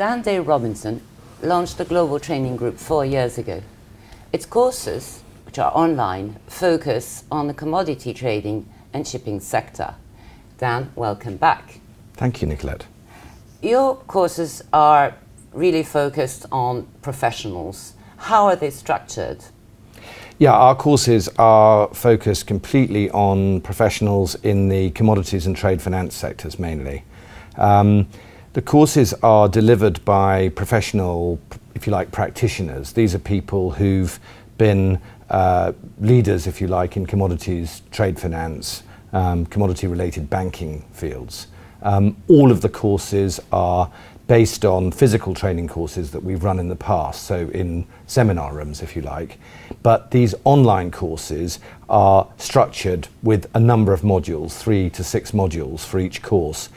Dan Day Robinson launched a global training group 4 years ago. Its courses, which are online, focus on the commodity trading and shipping sector. Dan, welcome back. Thank you, Nicolette. Your courses are really focused on professionals. How are they structured? Yeah, our courses are focused completely on professionals in the commodities and trade finance sectors mainly. The courses are delivered by professional, if you like, practitioners. These are people who've been leaders, if you like, in commodities, trade finance, commodity-related banking fields. All of the courses are based on physical training courses that we've run in the past, so in seminar rooms, if you like. But these online courses are structured with a number of modules, 3 to 6 modules for each course.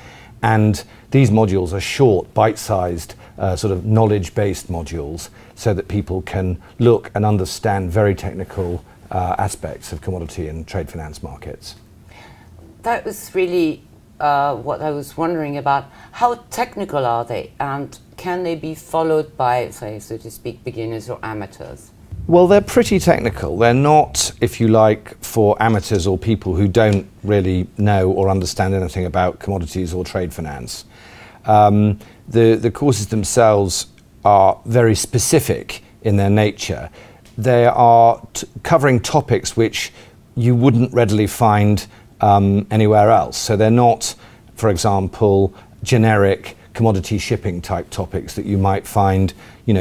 And these modules are short, bite-sized, sort of knowledge-based modules so that people can look and understand very technical aspects of commodity and trade finance markets. That was really what I was wondering about. How technical are they, and can they be followed by, say, so to speak, beginners or amateurs? Well, they're pretty technical. They're not, if you like, for amateurs or people who don't really know or understand anything about commodities or trade finance. The courses themselves are very specific in their nature. They are covering topics which you wouldn't readily find anywhere else. So they're not, for example, generic commodity shipping type topics that you might find,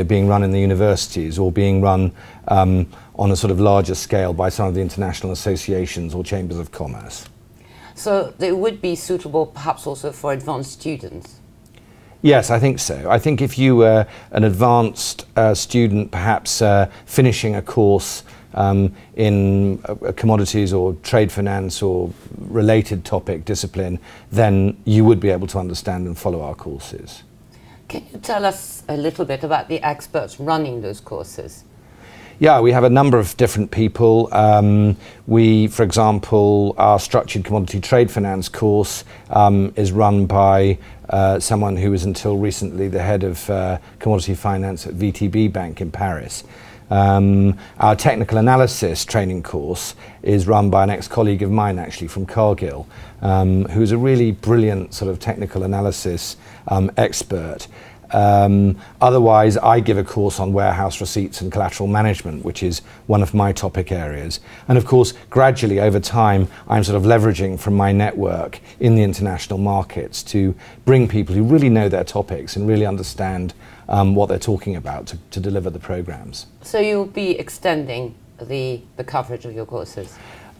being run in the universities or being run on a sort of larger scale by some of the international associations or chambers of commerce. So they would be suitable perhaps also for advanced students? Yes, I think so. I think if you were an advanced student, perhaps finishing a course in commodities or trade finance or related topic discipline, then you would be able to understand and follow our courses. Can you tell us a little bit about the experts running those courses? Yeah, we have a number of different people. We, for example, our structured commodity trade finance course is run by someone who was until recently the head of commodity finance at VTB Bank in Paris. Our technical analysis training course is run by an ex-colleague of mine actually from Cargill, who's a really brilliant sort of technical analysis expert. Otherwise, I give a course on warehouse receipts and collateral management, which is one of my topic areas. And of course, gradually over time, I'm sort of leveraging from my network in the international markets to bring people who really know their topics and really understand what they're talking about to deliver the programs. So you'll be extending the coverage of your courses?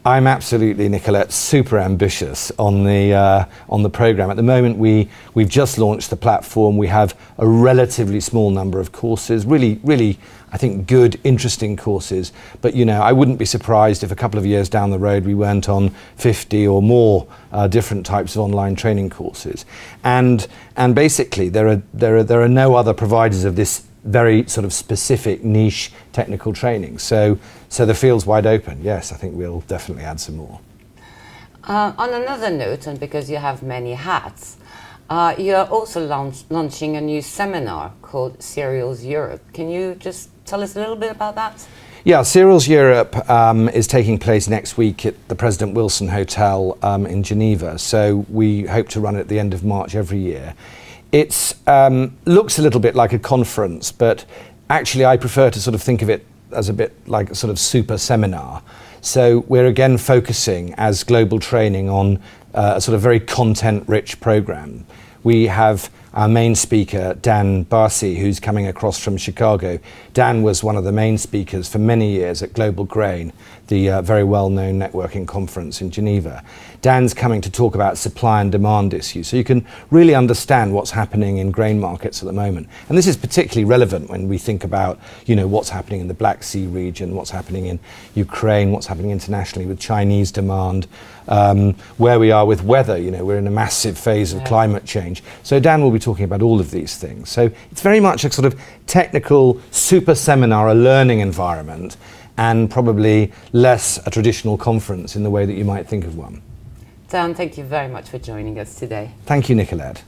I'm absolutely, Nicolette, super ambitious on the program. At the moment, we've just launched the platform. We have a relatively small number of courses, really, I think, good, interesting courses. But I wouldn't be surprised if a couple of years down the road we went on 50 or more different types of online training courses. And basically, there are no other providers of this very sort of specific niche technical training. So the field's wide open. Yes, I think we'll definitely add some more. On another note, and because you have many hats, you're also launching a new seminar called Cereals Europe. Can you just tell us a little bit about that? Yeah, Cereals Europe is taking place next week at the President Wilson Hotel in Geneva. So we hope to run it at the end of March every year. It looks a little bit like a conference, but actually I prefer to sort of think of it as a bit like a sort of super seminar. So we're again focusing as global training on a sort of very content-rich program. We have our main speaker, Dan Barsi, who's coming across from Chicago. Dan was one of the main speakers for many years at Global Grain, the very well-known networking conference in Geneva. Dan's coming to talk about supply and demand issues, so you can really understand what's happening in grain markets at the moment. And this is particularly relevant when we think about, what's happening in the Black Sea region, what's happening in Ukraine, what's happening internationally with Chinese demand, where we are with weather. We're in a massive phase of climate change. So Dan will be talking about all of these things. So it's very much a sort of technical super seminar, a learning environment, and probably less a traditional conference in the way that you might think of one. Dan, thank you very much for joining us today. Thank you, Nicolette.